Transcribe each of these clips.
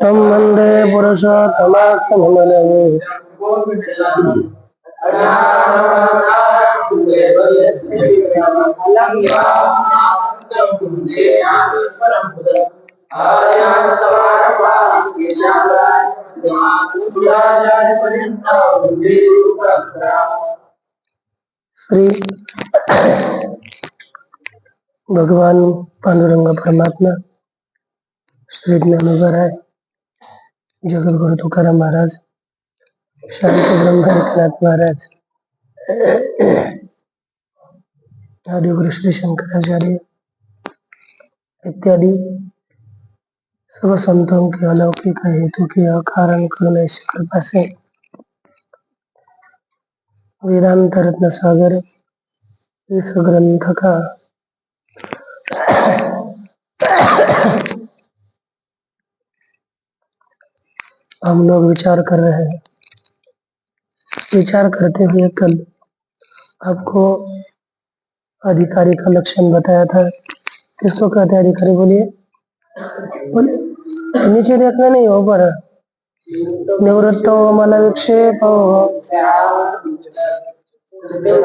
तम वंदे पुरुषोत्तमाख्यमलये श्री भगवान पांडुरंग परमात्मा श्री ज्ञानोबराय जगत गुरु तुकाराम महाराज, शांति ब्रह्म एकनाथ महाराज, आदि गुरु श्री शंकराचार्य इत्यादि सब संतों के अलौकिक हेतु के अकारण करुणा से कृपा से वेदांत रत्न सागर इस ग्रंथ का हम लोग विचार कर रहे हैं। विचार करते हुए कल आपको अधिकारी का लक्षण बताया था। किसको कहते हैं अधिकारी? बोलिए बोलिए। नीचे देखना नहीं, ऊपर। निवृत्तो मन विक्षेप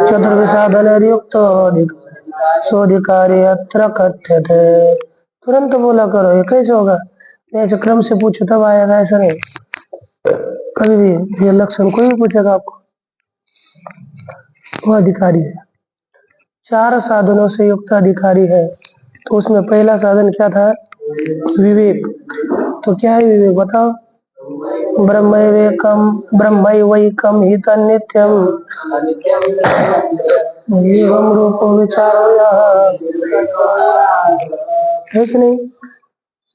चतुर्विसाधन युक्त सोधिकारी अत्र कथ्यते। तुरंत बोला करो, ये कैसे होगा? ऐसे क्रम से पूछो तब आएगा, ऐसा नहीं। कभी भी ये लक्षण कोई भी पूछेगा आपको, वो अधिकारी है। 4 साधनों से युक्त अधिकारी है। तो उसमें पहला साधन क्या था? विवेक। तो क्या है विवेक? बताओ। ब्रह्मैवैकम हित नित्यम एवं रूपो विचारो है कि नहीं?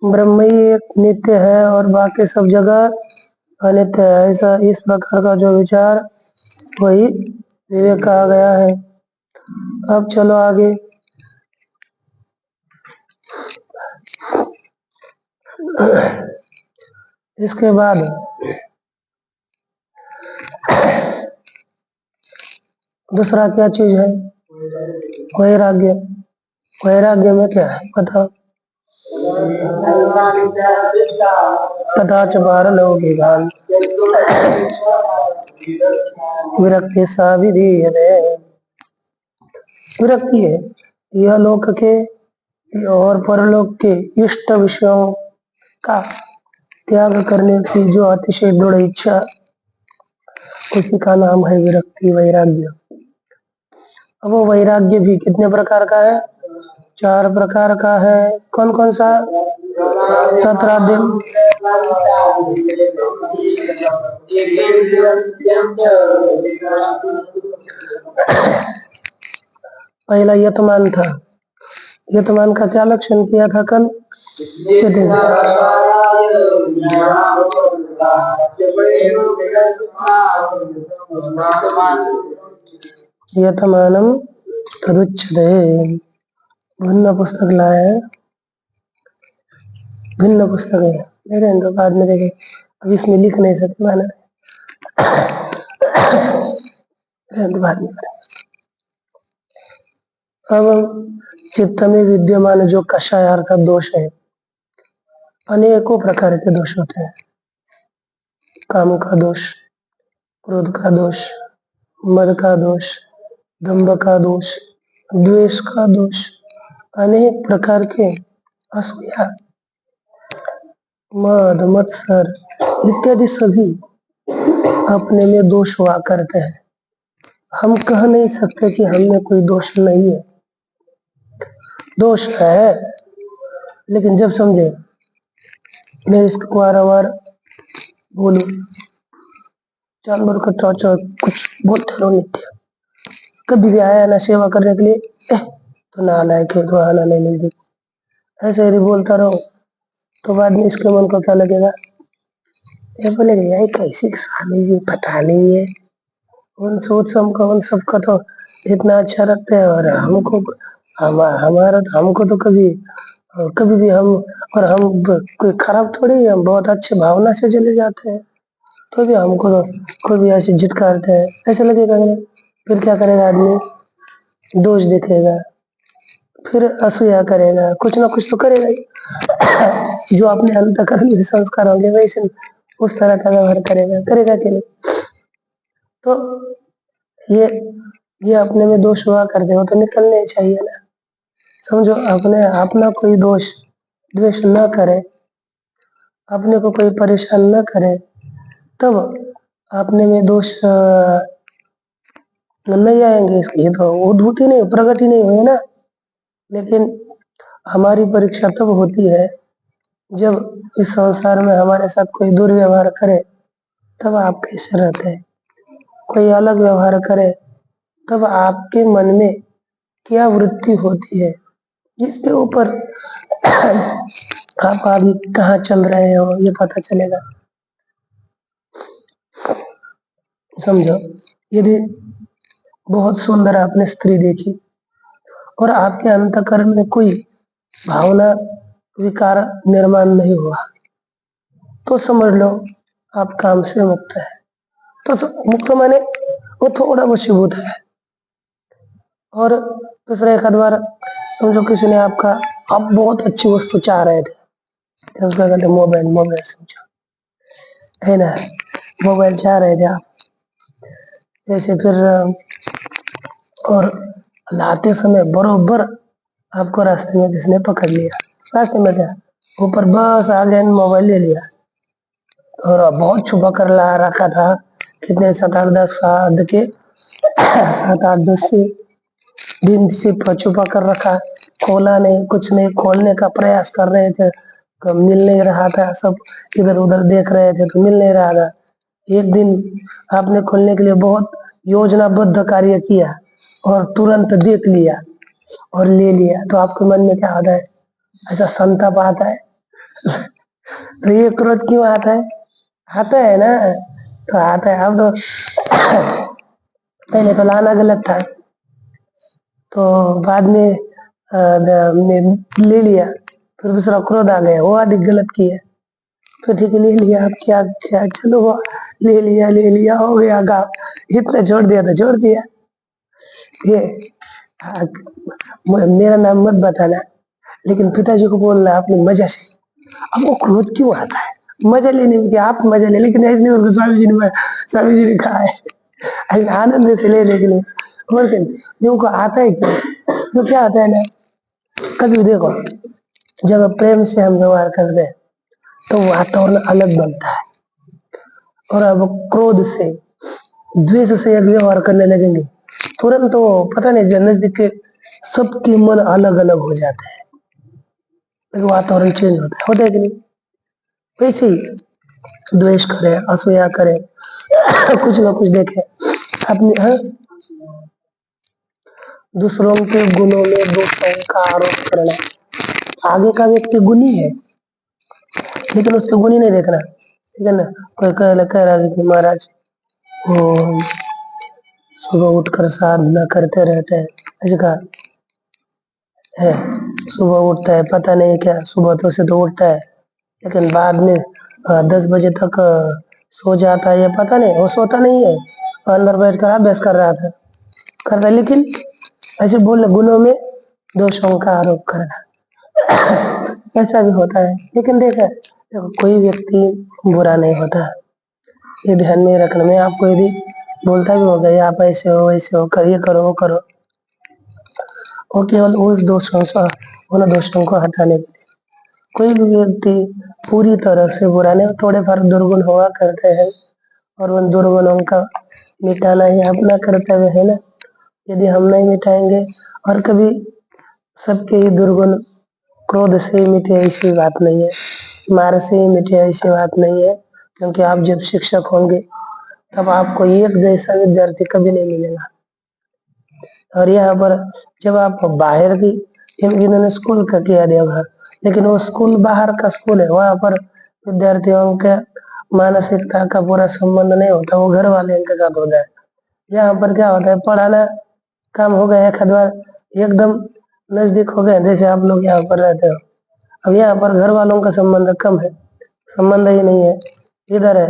ब्रह्म ही एक नित्य है और बाकी सब जगह अनित्य है। ऐसा इस प्रकार का जो विचार, वही विवेक कहा गया है। अब चलो आगे। इसके बाद दूसरा क्या चीज है? वैराग्य। वैराग्य में क्या है बताओ? तथा च पारलौकिकान् विरक्ति सा विधीयते। विरक्ति है यह लोक के और परलोक के इष्ट विषयों का त्याग करने की जो अतिशय दृढ़ इच्छा, उसी का नाम है विरक्ति, वैराग्य। अब वो वैराग्य भी कितने प्रकार का है? 4 प्रकार का है। कौन कौन सा? तत्राद्यम पहला यतमान था। यतमान का क्या लक्षण किया था कल? यतमानम तदुच्यते। भिन्न पुस्तक लाए हैं, भिन्न पुस्तक है, देखें तो बाद में देखें। अब इसमें लिख नहीं सकते मैंने, बाद में। अब चित्त में विद्यमान जो कषाय अर्थात दोष है, अनेकों प्रकार के दोष होते हैं। काम का दोष, क्रोध का दोष, मद का दोष, दंभ का दोष, द्वेष का दोष, अनेक प्रकार के असूया, मद, मत्सर इत्यादि सभी अपने में दोष हुआ करते हैं। हम कह नहीं सकते कि हमने कोई दोष नहीं है, दोष है, लेकिन जब समझे मैं इसको वारंवार बोलूं, जानवर का चौचा कुछ बोलते रहो नित्य, कभी भी आया ना सेवा करने के लिए, तो ना आना है कि तो आना नहीं मिलती, ऐसे यदि बोलता रहो तो बाद में इसके मन को क्या लगेगा? ये बोलेगा यार कैसी स्वामी जी, पता नहीं है, उन उत्सव का उन सबका तो इतना अच्छा रखते हैं। और हमको हमारा हमको तो कभी भी हम और कोई खराब थोड़ी है, हम बहुत अच्छे भावना से चले जाते हैं। तो भी हमको तो कोई भी ऐसे झिटकारते हैं, ऐसा लगेगा कि फिर क्या करेगा आदमी, दोष दिखेगा, फिर असूया करेगा, कुछ ना कुछ तो करेगा ही। जो अपने अंतःकरण में संस्कार होंगे वैसे उस तरह का व्यवहार करेगा कि नहीं। तो ये ये अपने में दोष हुआ करते हो तो निकलने चाहिए ना। समझो अपने अपना कोई दोष द्वेष न करे, अपने को कोई परेशान न करे, तब अपने में दोष नहीं आएंगे। इसकी तो उद्भूति नहीं, प्रगति नहीं हुई ना। लेकिन हमारी परीक्षा तब होती है जब इस संसार में हमारे साथ कोई दुर्व्यवहार करे, तब आप कैसे रहते हैं। कोई अलग व्यवहार करे तब आपके मन में क्या वृत्ति होती है, जिसके ऊपर आप अभी कहाँ चल रहे हो ये पता चलेगा। समझो, यदि बहुत सुंदर आपने स्त्री देखी और आपके अंतःकरण में कोई भावना विकार निर्माण नहीं हुआ, तो समझ लो आप काम से मुक्त है। तो मुक्त माने वो थोड़ा वशीभूत है। और दूसरा एक आध बार समझो किसी ने आपका, आप बहुत अच्छी वस्तु चाह रहे थे, तो उसका कहते मोबाइल मोबाइल समझो, है ना, मोबाइल चाह रहे थे आप। जैसे फिर और लाते समय बरोबर आपको रास्ते में किसने पकड़ लिया, रास्ते में क्या, ऊपर बस आ गए, मोबाइल ले लिया। और बहुत छुपा कर ला रखा था, कितने 7 8 10 साल के 7 8 10 से दिन से छुपा कर रखा, खोला नहीं, कुछ नहीं, खोलने का प्रयास कर रहे थे तो मिल नहीं रहा था, सब इधर उधर देख रहे थे तो मिल नहीं रहा था। एक दिन आपने खोलने के लिए बहुत योजनाबद्ध कार्य किया और तुरंत देख लिया और ले लिया, तो आपके मन में क्या आता है, ऐसा संताप आता है। तो ये क्रोध क्यों आता है, आता है ना, तो आता है। अब तो पहले तो लाना गलत था, तो बाद में ले लिया, फिर दूसरा क्रोध आ गया, वो अधिक गलत किया, तो ठीक है ले लिया, अब क्या क्या, चलो वो ले लिया हो गया गाँव, इतना छोड़ दिया तो छोड़ दिया। ये मेरा नाम मत बताना, लेकिन पिताजी को बोलना अपनी मजा से। अब वो क्रोध क्यों आता है, मजा लेने में, क्या आप मजा ले, लेकिन ऐसे नहीं उनको स्वामी जी ने कहा है, ऐसे आनंद से लेने के लिए। और लोगों को आता है क्या, तो क्या आता है ना, कभी देखो जब प्रेम से हम व्यवहार करते हैं तो वातावरण अलग बनता है। और अब क्रोध से द्वेष से यदि व्यवहार करने लगेंगे, तुरंत तो पता नहीं नजदीक के सबके मन अलग अलग हो जाते हैं, वातावरण चेंज होता है कि नहीं। वैसे ही द्वेष करे, असूया करे, कुछ ना कुछ देखे अपने, हाँ, दूसरों के गुणों में दोषों का आरोप करना। आगे का व्यक्ति गुणी है, लेकिन उसके गुण ही नहीं देखना, ठीक है ना। कोई कह रहा है कि महाराज वो सुबह उठकर साधना करते रहते हैं, ऐसे कहा है, सुबह उठता है, पता नहीं क्या सुबह तो से तो उठता है, लेकिन बाद में 10 बजे तक सो जाता है, ये पता नहीं, वो सोता नहीं है, अंदर बैठ कर अभ्यास कर रहा था, कर रहा है, लेकिन ऐसे बोल गुणों में दोषों का आरोप करना। ऐसा भी होता है। लेकिन देखो कोई व्यक्ति बुरा नहीं होता, ये ध्यान में रखना। मैं आपको यदि बोलता भी होगा, आप ऐसे हो वैसे हो, कर ये करो वो करो, वो केवल उस दोषों से, उन दोषों को हटाने के लिए। कोई भी व्यक्ति पूरी तरह से बुरा नहीं, थोड़े फार दुर्गुण हुआ करते हैं, और उन दुर्गुणों का मिटाना ही अपना कर्तव्य है ना। यदि हम नहीं मिटाएंगे, और कभी सबके ही दुर्गुण क्रोध से ही मिटे ऐसी बात नहीं है, मार से ही मिटे ऐसी बात नहीं है। क्योंकि आप जब शिक्षक होंगे तब आपको एक जैसा विद्यार्थी कभी नहीं मिलेगा। और यहाँ पर जब आप बाहर भी, इन्होंने स्कूल का किया देवघर, लेकिन वो स्कूल बाहर का स्कूल है, वहां पर विद्यार्थियों के मानसिकता का पूरा संबंध नहीं होता, वो घर वाले इनके साथ होता है। यहाँ पर क्या होता है, पढ़ाना काम हो गया, एक आध बार एकदम नजदीक हो गए, जैसे आप लोग यहाँ पर रहते हो। अब यहाँ पर घर वालों का संबंध कम है, संबंध ही नहीं है, इधर है।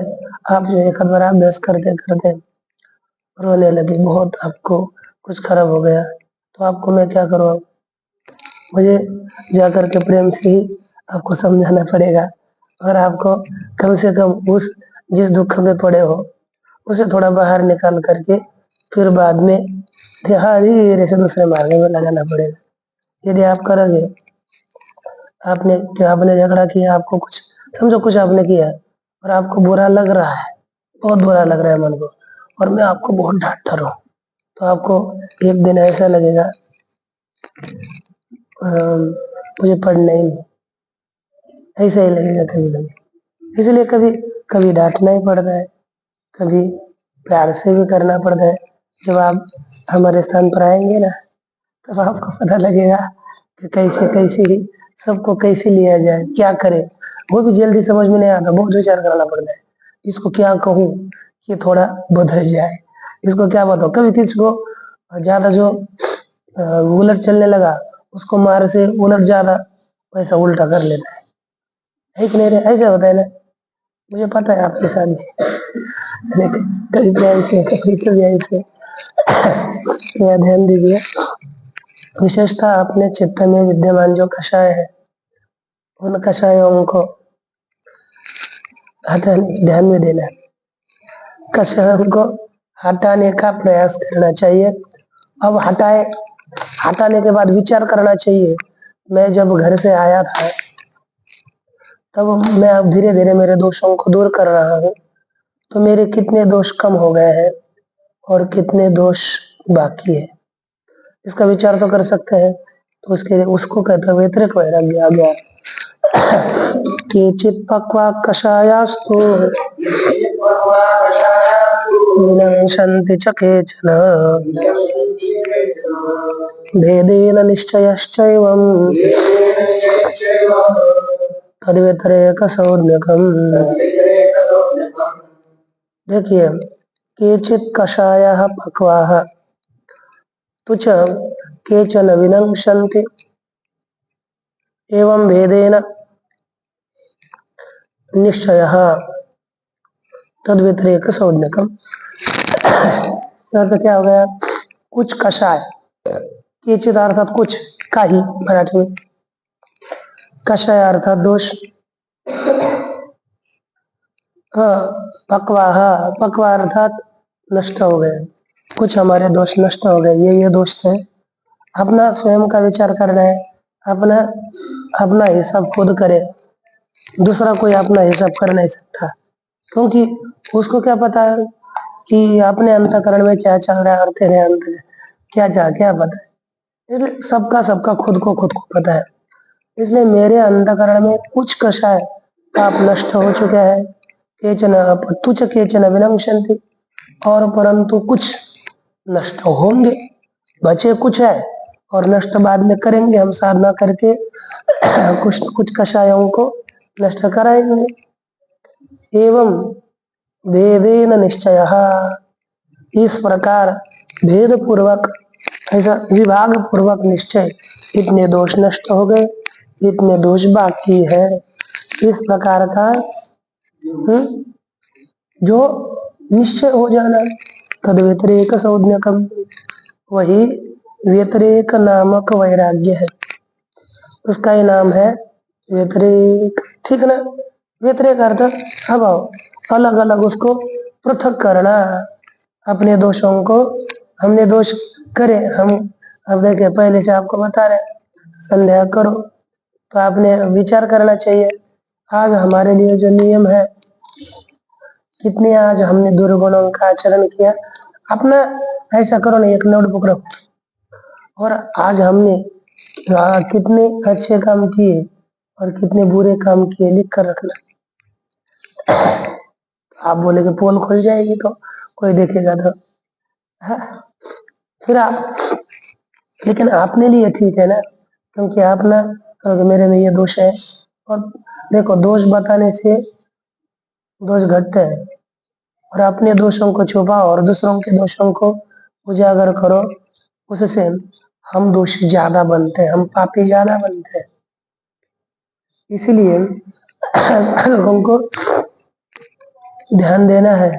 आप जो एक आध बार अभ्यास करते करते रोने लगे, बहुत आपको कुछ खराब हो गया, तो आपको मैं क्या करूँ अब? मुझे जाकर के प्रेम से ही आपको समझाना पड़ेगा, और आपको कम से कम उस जिस दुख में पड़े हो उसे थोड़ा बाहर निकाल करके फिर बाद में धीरे से दूसरे मार्ग में लगाना पड़ेगा। यदि आप करोगे, आपने झगड़ा किया, आपको कुछ समझो कुछ आपने किया और आपको बुरा लग रहा है, बहुत बुरा लग रहा है मन को, और मैं आपको बहुत डांटता रहूं, तो आपको एक दिन ऐसा लगेगा मुझे पढ़ना ही नहीं, ऐसा ही लगेगा कभी कभी। इसलिए कभी कभी डांटना ही पड़ता है, कभी प्यार से भी करना पड़ता है। जब आप हमारे स्थान पर आएंगे ना, तब आपको पता लगेगा कि कैसे कैसे ही सबको कैसे लिया जाए, क्या करे, वो भी जल्दी समझ में नहीं आता, बहुत विचार करना पड़ता है। इसको क्या कहूँ कि थोड़ा बदल जाए, इसको क्या बताओ। कभी किसको ज्यादा जो उलट चलने लगा, उसको मार से उलट ज्यादा वैसा उल्टा कर लेता है कि नहीं रे? ऐसा होता है ना, मुझे पता है आपके साथ भी। लेकिन कभी प्यार से कभी ऐसे या ध्यान दीजिए, विशेषता अपने चित्त में विद्यमान जो कषाय है, उन कषायों को हटाने ध्यान में देना है। कषायों को हटाने का प्रयास करना चाहिए। अब हटाने के बाद विचार करना चाहिए, मैं जब घर से आया था तब मैं अब धीरे धीरे मेरे दोषों को दूर कर रहा हूँ, तो मेरे कितने दोष कम हो गए हैं और कितने दोष बाकी है, इसका विचार तो कर सकते हैं। तो उसके लिए उसको कहते हैं व्यतिरेक वैराग्य आ गया। केचित् पक्वा कषायास्तु विनशन्ति च केचन भेदेन निश्चयश्चैवम् तद्व्यतिरेकसौर्ण्यकम्। देखिए, केचित् कषायः पक्वाः तु च केचन विनङ्क्षन्ति एवं भेदेन निश्चयः तद्व्यतिरेक सौज्ञकम। तो क्या हो गया, कुछ कषाय, केचित अर्थात कुछ, काही मराठी में, कषाय अर्थात दोष। हाँ, पक्वाह, पक्वा अर्थात नष्ट हो गए, कुछ हमारे दोष नष्ट हो गए, ये दोष थे। अपना स्वयं का विचार करना है, अपना अपना हिसाब खुद करे, दूसरा कोई अपना हिसाब कर नहीं सकता, क्योंकि उसको क्या पता है कि अपने अंतःकरण में क्या चल रहा है और तेरे अंतर क्या पता है। इसलिए सबका खुद को पता है। इसलिए मेरे अंतःकरण में कुछ कषाय पाप नष्ट हो चुके हैं, केचन तुच्छ केचन विनंक्षन्ति, और परंतु कुछ नष्ट होंगे, बचे कुछ है और नष्ट बाद में करेंगे हम साधना करके। कुछ कषायों को नष्ट कराएंगे। एवं भेदेन निश्चय, इस प्रकार भेद पूर्वक, ऐसा विभाग पूर्वक निश्चय, इतने दोष नष्ट हो गए, इतने दोष बाकी है, इस प्रकार का जो निश्चय हो जाना, तद व्यतिरेक सौज्ञकम, वही व्यतिरेक नामक वैराग्य है, उसका ही नाम है व्यतिरेक। ठीक ना? व्यतिरेक अर्थ अभाव, अलग अलग उसको पृथक करना, अपने दोषों को, हमने दोष करे हम, अब देखे पहले से आपको बता रहे, संदेह करो तो आपने विचार करना चाहिए, आज हमारे लिए जो नियम है, कितने आज हमने दुर्गुणों का आचरण किया। अपना ऐसा करो ना, एक नोटबुक रखो और आज हमने कितने अच्छे काम किए और कितने बुरे काम किए लिख कर रखना। आप बोले कि पोल खुल जाएगी तो कोई देखेगा तो फिर आप, लेकिन अपने लिए ठीक है ना, क्योंकि आप ना कहोगे मेरे में ये दोष है, और देखो दोष बताने से दोष घटते हैं और अपने दोषों को छुपाओ और दूसरों के दोषों को उजागर करो, उससे हम दोषी ज्यादा बनते हैं, हम पापी ज्यादा बनते हैं। इसलिए लोगों को ध्यान देना है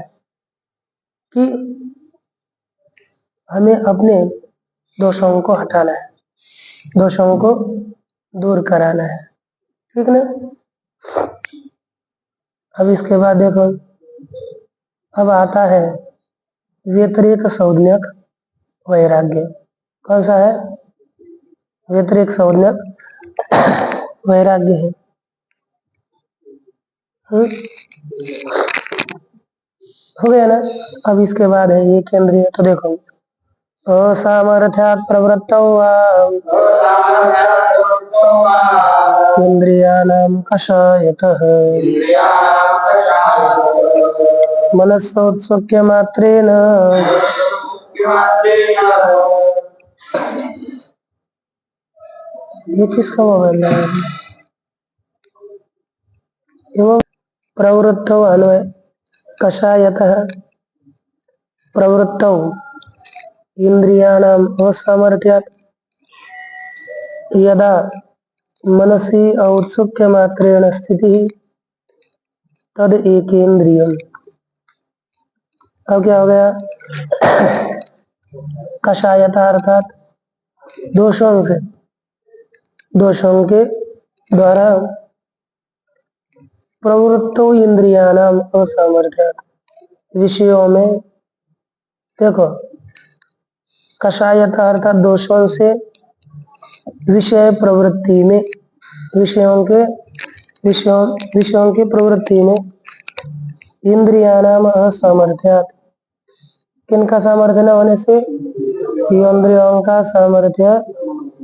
कि हमें अपने दोषों को हटाना है, दोषों को दूर कराना है, ठीक ना। अब इसके बाद देखो, अब आता है व्यतिरेक संज्ञक वैराग्य। कौन सा है? व्यतिरेक संज्ञक वैराग्य है। हो गया ना। अब इसके बाद है ये केंद्रीय। तो देखो, असामर्थ्यात् प्रवृत्तौ वा इंद्रियाणां कषायतः मनसोत्सुक्य मात्रेण ये किसका मोबाइल है? एवं प्रवृत्तौ अन्वय कषायतः प्रवृत्तौ इंद्रियाणाम् असामर्थ्यात् यदा मनसि औत्सुक्य मात्रेण स्थितिः तद एकेन्द्रियम्। अब क्या हो गया? कषायता अर्थात दोषों से, दोषों के द्वारा प्रवृत्तो इंद्रियाणाम असामर्थ्यात्, विषयों में, देखो कषायता अर्थात दोषों से विषय प्रवृत्ति में, विषयों की प्रवृत्ति में इंद्रियाणाम असामर्थ्यात्, किनका सामर्थ्य न होने से? इंद्रियों का सामर्थ्य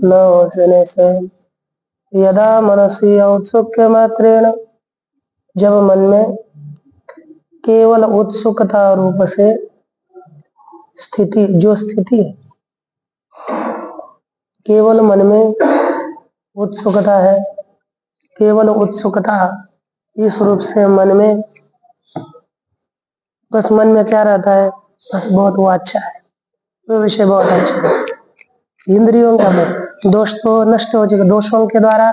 न होने से। यदा मनसी औत्सुक्य मात्रेण, जब मन में केवल उत्सुकता रूप से स्थिति, जो स्थिति केवल मन में उत्सुकता है, केवल उत्सुकता, इस रूप से मन में, बस मन में क्या रहता है? बस बहुत वो अच्छा है, वो विषय बहुत अच्छा है। इंद्रियों का दोष तो नष्ट हो जाएगा, दोषों के द्वारा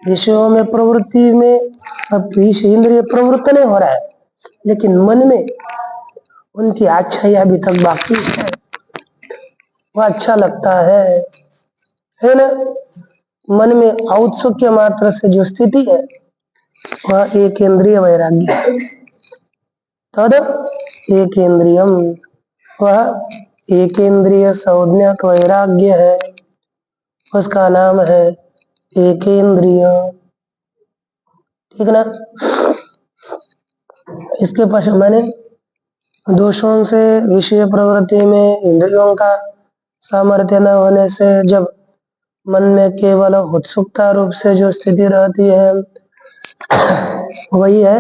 विषयों में प्रवृत्ति में। अब इंद्रिय प्रवृत्त नहीं हो रहा है, लेकिन मन में उनकी अच्छाई अभी तक बाकी है, वो अच्छा लगता है ना। मन में औत्सुक्य मात्र से जो स्थिति है वह एक इंद्रिय वैराग्य है। तद एक इंद्रियम, वह एक इंद्रिय संज्ञक वैराग्य है, उसका नाम है एक इंद्रिय, ठीक ना। इसके पश्चात मैंने दोषों से विषय प्रवृत्ति में इंद्रियों का सामर्थ्य न होने से जब मन में केवल उत्सुकता रूप से जो स्थिति रहती है वही है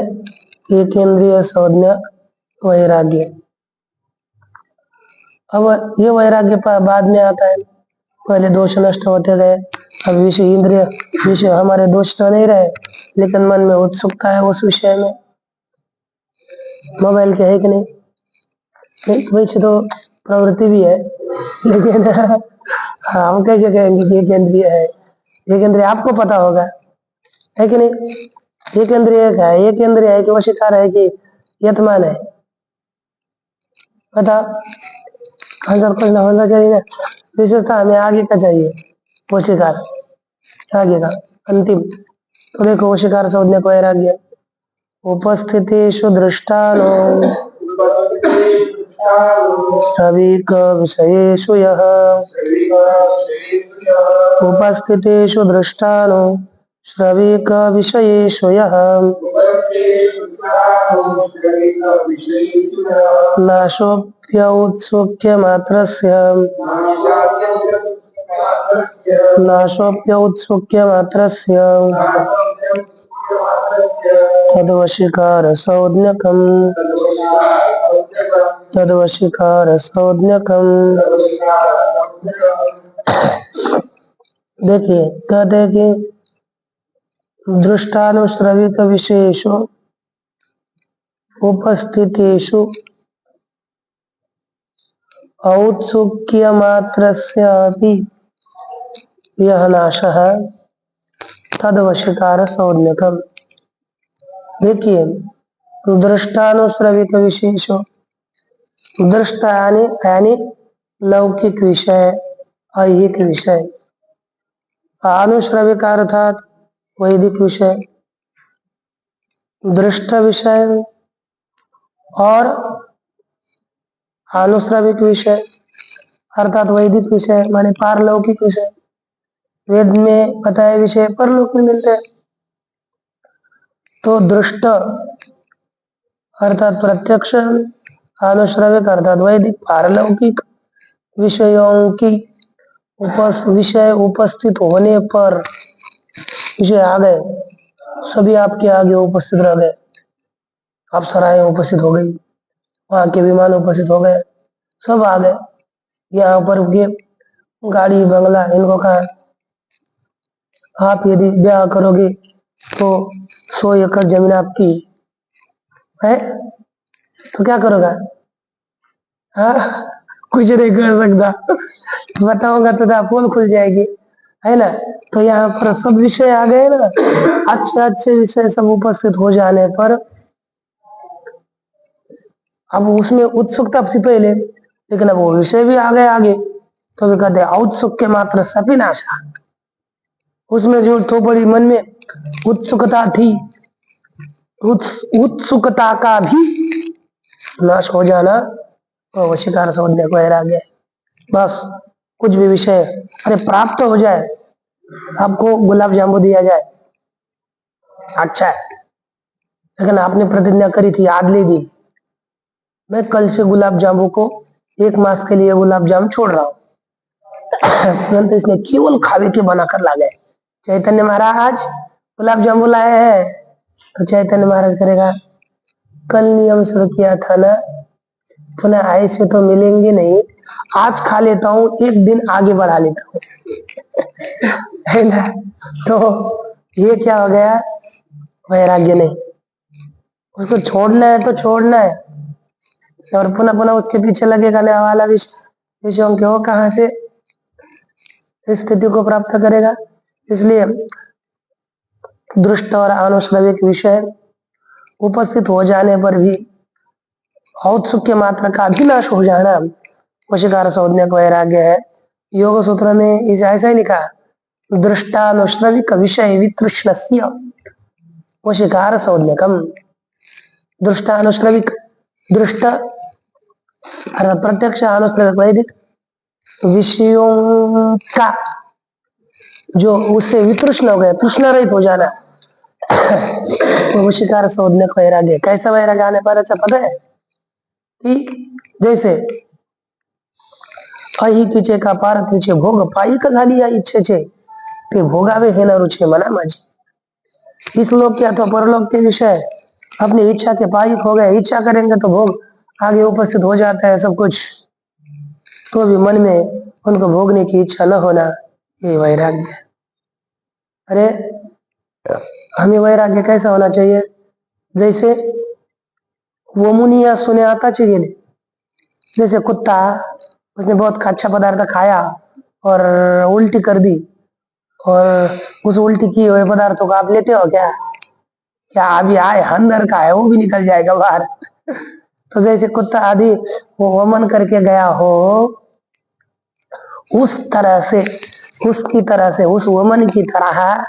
एक इंद्रिय संज्ञक वैराग्य। अब ये वैराग्य बाद में आता है, पहले दोष नष्ट होते गए, अब विषय इंद्रिय, विषय हमारे दोष तो नहीं रहे, लेकिन मन में उत्सुकता है उस विषय में। मोबाइल के है कि नहीं? वैसे तो प्रवृत्ति भी है, लेकिन हम कैसे कहेंगे कि एक इंद्रिय है? एक इंद्रिय आपको पता होगा, है कि नहीं? एक इंद्रिय का है, एक इंद्रिय है कि वशीकार है कि यतमान है? पता आंसर कुछ ना होना चाहिए ना। विशेषता हमें आगे का चाहिए, वशीकार आगे का अंतिम। तो देखो वशीकार संज्ञक वैराग्य, उपस्थितेषु दृष्टानो सविक विषयेषु यः, उपस्थितेषु दृष्टानो श्रविक विषयेषु यः नाशोऽप्यौत्सुक्य मात्रस्य, नाशोऽप्यौत्सुक्य मात्रस्य तद्वशीकार संज्ञकम्, तद्वशीकार संज्ञकम्। देखिए कहते हैं कि दृष्टानुश्रविक विशेषो उपस्थितेषु औत्सुक्यमात्रस्यापि यः नाशः तद्वशीकारसौज्ञकम्। देखिए, दृष्टानुश्रविक विशेषो, दृष्टा यानी लौकिक विषय, ऐहिक विषय, अनुश्रविक अर्थात वैदिक विषय, दृष्ट विषय और अनुश्रविक विषय अर्थात वैदिक विषय माने पारलौकिक विषय। वेद में बताए विषय परलोक में मिलते हैं। तो दृष्ट अर्थात प्रत्यक्ष, अनुश्रविक अर्थात वैदिक, पारलौकिक विषयों की विषय उपस्थित होने पर विषय आ गए, सभी आपके आगे उपस्थित रह गए। अप्सराएं उपस्थित हो गई, वहां के विमान उपस्थित हो गए, सब आ गए। यहाँ पर ये गाड़ी बंगला इनको कहा आप यदि ब्याह करोगे तो 100 एकड़ जमीन आपकी है, तो क्या करोगा? हाँ, कुछ नहीं कर सकता, बताऊंगा तो पोल खुल जाएगी, है ना। तो यहाँ पर सब विषय आ गए ना, अच्छे अच्छे विषय सब उपस्थित हो जाने पर अब उसमें उत्सुकता थी पहले, लेकिन अब वो विषय भी आ गए आगे, तो भी कहते औत्सुक्य मात्र सपिनाशा। उसमें जो थोड़ी मन में उत्सुकता थी, उत्सुकता का भी नाश हो जाना, तो वशीकार सौज्ञ को वैराग्य। बस कुछ भी विषय अरे प्राप्त हो जाए, आपको गुलाब जामुन दिया जाए, अच्छा है, लेकिन आपने प्रतिज्ञा करी थी आदले दिन, मैं कल से गुलाब जामुन को 1 मास के लिए गुलाब जामुन छोड़ रहा हूँ। तुरंत इसने केवल खावे के बनाकर ला गए, चैतन्य महाराज गुलाब जामुन लाए हैं। तो चैतन्य महाराज करेगा, कल नियम शुरू किया था ना, पुनः ऐसे तो मिलेंगे नहीं, आज खा लेता हूँ, 1 दिन आगे बढ़ा लेता हूँ, है ना। तो ये क्या हो गया? वैराग्य नहीं, उसको छोड़ना है तो छोड़ना है, और पुनः पुनः उसके पीछे लगेगा ना वाला विषयों के, वो कहाँ से इस स्थिति को प्राप्त करेगा? इसलिए दृष्ट और अनुश्रविक विषय उपस्थित हो जाने पर भी औत्सुक्य मात्रा का भी नाश हो जाना वशीकार सौज्ञक वैराग्य है। योग सूत्र में इसे ऐसा ही लिखा, दृष्टानुश्रविक विषय वितृष्णस्य वशीकार सौज्ञकम। दृष्टानुश्रविक, दृष्ट प्रत्यक्ष, अनुश्रविक वैदिक विषयों का जो उससे वितृष्ण हो गया, तृष्णा रहित हो जाना, तो वशीकार सौज्ञक वैराग्य। कैसा वैराग्य आने पर? अच्छा पता है कि जैसे अहितीचे का पारतीचे भोग पायिक झाली या इच्छेचे ते भोगावे हे न रुचे मना माझी। इस लोक के अथवा परलोक के विषय अपनी इच्छा के पायिक हो गए, इच्छा करेंगे तो भोग आगे उपस्थित हो जाता है सब कुछ, तो भी मन में उनको भोगने की इच्छा न होना, ये वैराग्य है। अरे हमें वैराग्य कैसा होना चाहिए? जैसे वो मुनिया सुने आता चाहिए, जैसे कुत्ता, उसने बहुत अच्छा पदार्थ खाया और उल्टी कर दी, और उस उल्टी किए हुए पदार्थों को आप लेते हो क्या? क्या अभी आए अंदर का है, वो भी निकल जाएगा बाहर। तो जैसे कुत्ता आदि वो वमन करके गया हो, उस तरह से, उसकी तरह से, उस वमन की तरह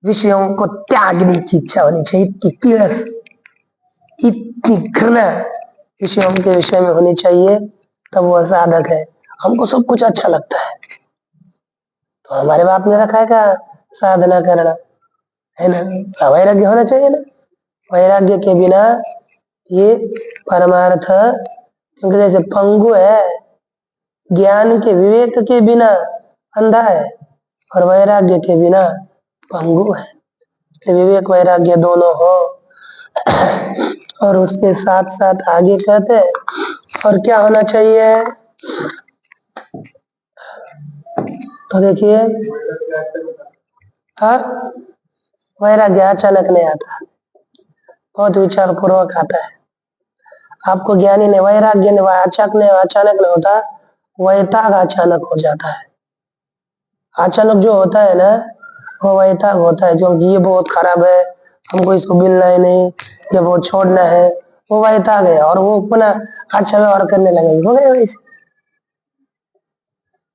विषयों को त्यागने की इच्छा होनी चाहिए। इतनी किलस, इतनी घृणा विषयों के विषय में होनी चाहिए, तब वो साधक है। हमको सब कुछ अच्छा लगता है, तो हमारे बाप ने रखा है क्या साधना करना, है ना। वैराग्य होना चाहिए ना। वैराग्य के बिना ये परमार्थ, क्योंकि जैसे पंगु है, ज्ञान के विवेक के बिना अंधा है, और वैराग्य के बिना पंगु है। विवेक वैराग्य दोनों हो, और उसके साथ साथ आगे कहते हैं और क्या होना चाहिए? तो देखिए, हाँ, वैराग्य अचानक नहीं आता, बहुत विचार पूर्वक आता है। आपको ज्ञानी ने वैराग्य ने अचानक नहीं होता, वैताग अचानक हो जाता है। अचानक जो होता है ना, वो वैताग होता है, क्योंकि ये बहुत खराब है, हमको इसको मिलना ही नहीं, ये बहुत छोड़ना है, वो वैताग है। और वो पुनः अच्छा व्यवहार करने लगेंगे, हो गया वैसे।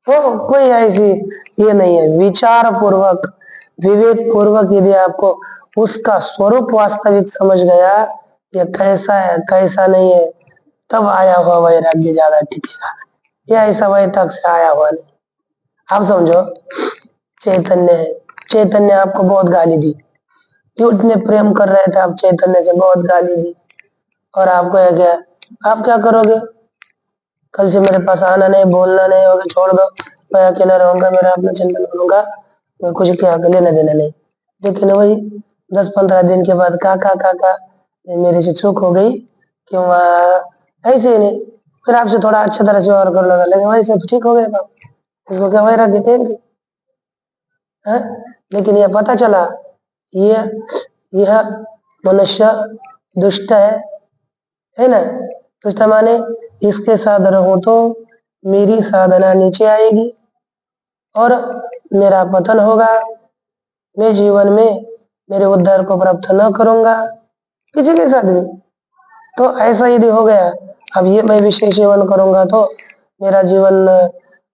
तो कोई ऐसी ये नहीं है। विचार पूर्वक, विवेक पूर्वक यदि आपको उसका स्वरूप वास्तविक समझ गया, ये कैसा है कैसा नहीं है, तब आया हुआ वैराग्य ज्यादा टिकेगा। या ऐसा वैतक से आया हुआ नहीं। आप समझो, चैतन्य है, चैतन्य आपको बहुत गाली दी, इतने प्रेम कर रहे थे आप चैतन्य से, बहुत गाली दी, और आपको यह क्या, आप क्या करोगे? कल से मेरे पास आना नहीं, बोलना नहीं होगा, छोड़ दो, मैं अकेला रहूंगा, मेरा अपना चिंतन करूंगा, मैं कुछ क्या लेना देना नहीं। लेकिन वही 10-15 दिन के बाद काका मेरे से चूक हो गई, क्यों ऐसे ही नहीं, फिर आपसे थोड़ा अच्छी तरह से और कर लगा, लेकिन वैसे ठीक हो गए बाप, इसको क्या वैराग्य कहेंगे? है? लेकिन यह पता चला, ये यह मनुष्य दुष्ट है ना? दुष्ट माने इसके साथ रहूं तो मेरी साधना नीचे आएगी और मेरा पतन होगा, मैं जीवन में मेरे उद्धार को प्राप्त न करूंगा किसी के साथ भी। तो ऐसा यदि हो गया, अब ये मैं विषय सेवन करूंगा तो मेरा जीवन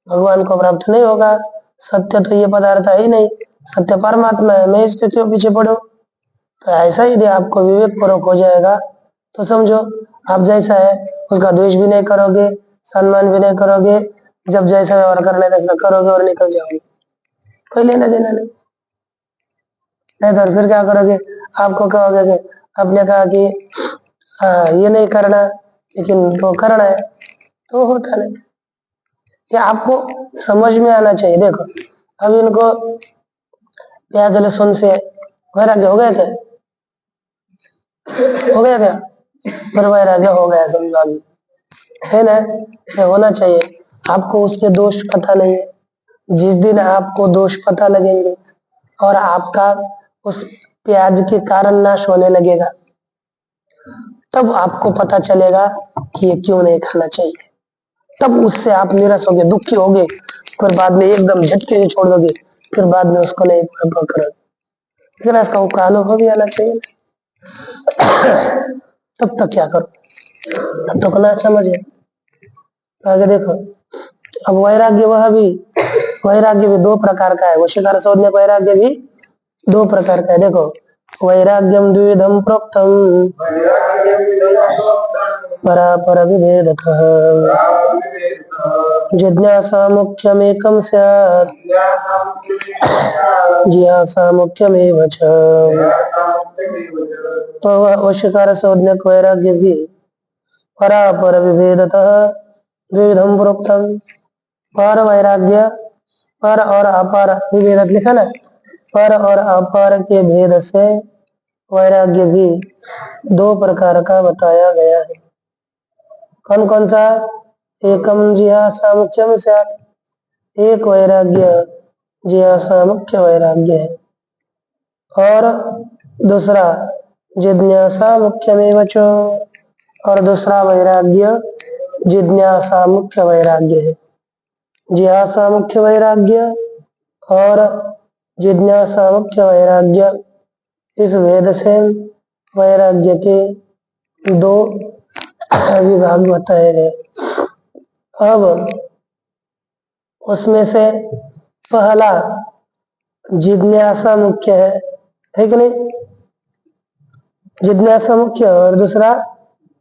भगवान को प्राप्त नहीं होगा, सत्य तो ये पदार्थ है ही नहीं, सत्य परमात्मा है, मैं इसके क्यों पीछे पड़ू? तो ऐसा यदि आपको विवेक पूर्वक हो जाएगा, तो समझो आप जैसा है उसका द्वेष भी नहीं करोगे, सम्मान भी नहीं करोगे, जब जैसा व्यवहार करना है वैसा करोगे और निकल जाओगे, कोई लेना देना नहीं। नहीं तो फिर क्या करोगे? आपको कहोगे कि आपने कहा कि ये नहीं करना, लेकिन तो करना है, तो होता नहीं। ये आपको समझ में आना चाहिए। देखो, अब इनको प्याज लहसुन से वैराग्य हो गया क्या? हो गया क्या? पर वैराग्य हो गया, समझो अभी, है ना? ये होना चाहिए। आपको उसके दोष पता नहीं है। जिस दिन आपको दोष पता लगेंगे और आपका उस प्याज के कारण नाश होने लगेगा, तब आपको पता चलेगा कि ये क्यों नहीं खाना चाहिए। तब उससे आप निराश होगे, दुखी होगे, फिर बाद में एकदम झटके से छोड़ दोगे, फिर बाद में उसको नहीं करोगे। फिर इसका वो अनुभव भी आना चाहिए। तब तक क्या करो, तब तो ना समझे। आगे देखो, अब वैराग्य भी दो प्रकार का है। वशीकार शोधने वैराग्य भी दो प्रकार का है। देखो, वैराग्यम द्विविधम प्रोक्तम परापर विभेदतः जिज्ञासा मुख्यमेकं स्यात् जिज्ञासा मुख्यमेव च। तो वशीकार शोधने वैराग्य भी परापर विभेदतः द्विविधम प्रोक्तम, पर वैराग्य, पर और अपर विभेद लिखा ना, पर और अपर के भेद से वैराग्य भी दो प्रकार का बताया गया है। कौन कौन सा? एकम जिज्ञासा मुख्यम स्यात्, एक वैराग्य जिज्ञासा मुख्य वैराग्य है, और दूसरा जिज्ञासा मुख्यमेव च, और दूसरा वैराग्य जिज्ञासा मुख्य वैराग्य है। जिज्ञासा मुख्य वैराग्य और जिज्ञासा मुख्य वैराग्य, इस भेद से वैराग्य के दो विभाग बताए गए। अब उसमें से पहला जिज्ञासा मुख्य है कि नहीं? जिज्ञासा मुख्य और दूसरा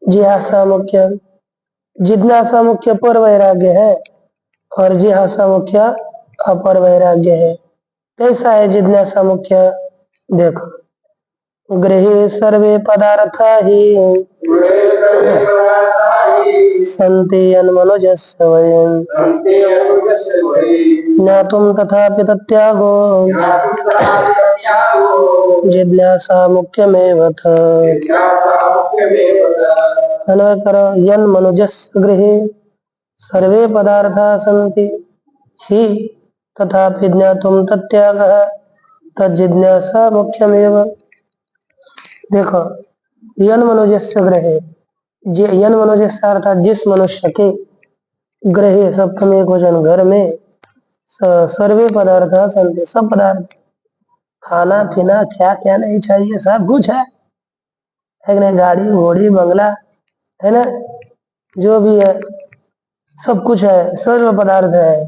जिज्ञासा मुख्य। जिज्ञासा मुख्य पर वैराग्य है और जिज्ञासा मुख्य अपर वैराग्य है। कैसा है जिज्ञासा मुख्य? देखो, गृहे सर्वे पदार्था ही सन्ति यन्मनुजस्य वयम् ज्ञातुं तथापि तत्यागो जिज्ञासा मुख्यमेव थ। अन्वय करो, यन्मनुजस्य गृहे सर्वे पदार्था सन्ति ही तथापि ज्ञातुं तत्यागः तज्जिज्ञासा मुख्यमेव। देखो, यन्मनुजस्य गृहे, यन मनोजस्य अर्थात जिस मनुष्य के ग्रहे सप्तम एक वचन घर में सर्वे पदार्थ संति, सब पदार्थ खाना पीना क्या क्या नहीं चाहिए सब कुछ है कि नहीं, गाड़ी घोड़ी बंगला है ना, जो भी है सब कुछ है, सर्व पदार्थ है,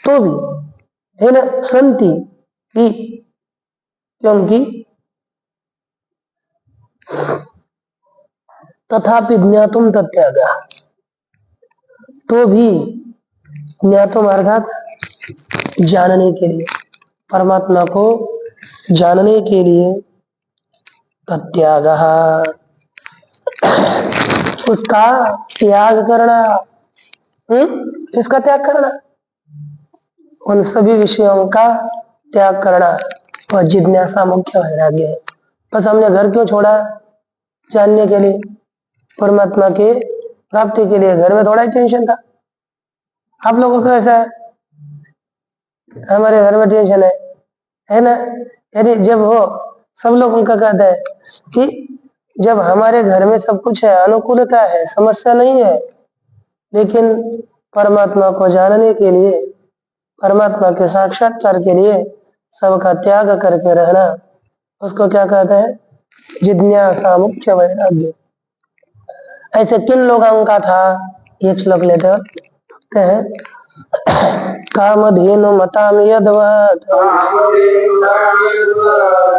तो भी है ना संति की, क्योंकि तथापि ज्ञातुम तत्याग, तो भी ज्ञातुम अर्थात जानने के लिए, परमात्मा को जानने के लिए तत्याग, उसका त्याग करना, किसका त्याग करना, उन सभी विषयों का त्याग करना, और जिज्ञासा मुख्य वैराग्य है। बस हमने घर क्यों छोड़ा, जानने के लिए, परमात्मा के प्राप्ति के लिए। घर में थोड़ा ही टेंशन था, आप लोगों को ऐसा है, हमारे घर में टेंशन है ना। यदि जब हो, सब लोग उनका कहते हैं कि जब हमारे घर में सब कुछ है, अनुकूलता है, समस्या नहीं है, लेकिन परमात्मा को जानने के लिए, परमात्मा के साक्षात्कार के लिए सबका त्याग करके रहना, उसको क्या कहते हैं, जिज्ञासा मुख्य वैराग्य। ऐसे किन लोगों का था, एक श्लोक लेते हैं, कामधेनु मताम यद्वत्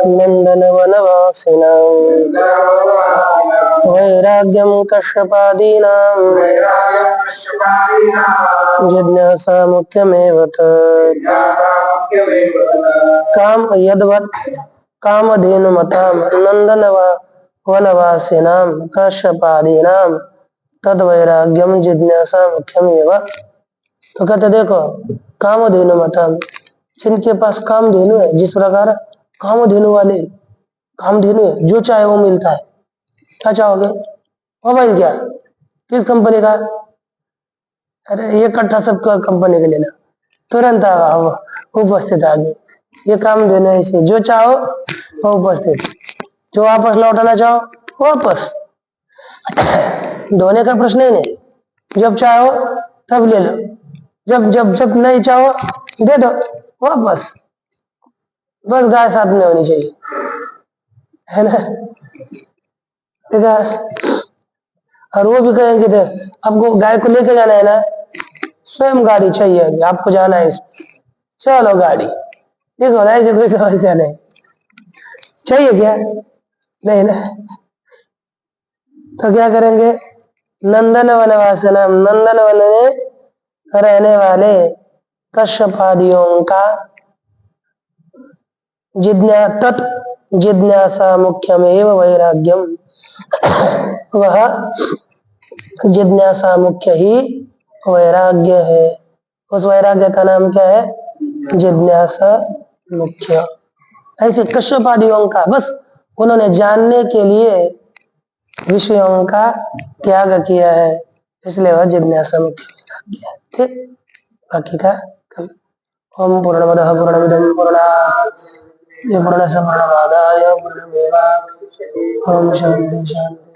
नंदन वनवासिनां वैराग्यम कश्यपादीनां जिज्ञासा मुख्यमेव तत्। काम यद्वत् कामधेनु मताम नंदन वनवासिनां कश्यपादीनां तद वैराग्यम जिज्ञासा मुख्यमेव। तो कहते देखो, कामधेनु मतम, जिनके पास कामधेनु है, जिस प्रकार कामधेनु वाले कामधेनु है, जो चाहे वो मिलता है। क्या चाहोगे, मोबाइल क्या, किस कंपनी का, अरे ये कट्ठा सब कंपनी का लेना, तुरंत उपस्थित आगे, ये कामधेनु है, इसे जो चाहो वो उपस्थित, जो वापस लौटाना चाहो वापस, धोने का प्रश्न ही नहीं, जब चाहो तब ले लो, जब जब जब नहीं चाहो दे दो वापस, बस गाय साथ में होनी चाहिए, है ना। देखा, और वो भी कहेंगे थे, आपको गाय को लेके जाना है ना, स्वयं गाड़ी चाहिए, अभी आपको जाना है इसमें, चलो गाड़ी, देखो ना, ऐसे कोई समस्या नहीं, चाहिए क्या, नहीं ना। तो क्या करेंगे, नंदन वनवासना, नंदन वन में रहने वाले कश्यपादियों का जिज्ञासा मुख्यमेव वैराग्यम, वह जिज्ञासा मुख्य ही वैराग्य है। उस वैराग्य का नाम क्या है, जिज्ञासा मुख्य। ऐसे कश्यपादियों का, बस उन्होंने जानने के लिए विषयों का त्याग किया है, इसलिए वह जिज्ञासा मुख्य वैराग्य है। ठीक, बाकी का कल। ओम पूर्णमदः पूर्णमिदं पूर्णात् पूर्णस्य पूर्णमादाय पूर्णमेवावशिष्यते। ओम शांति शांति।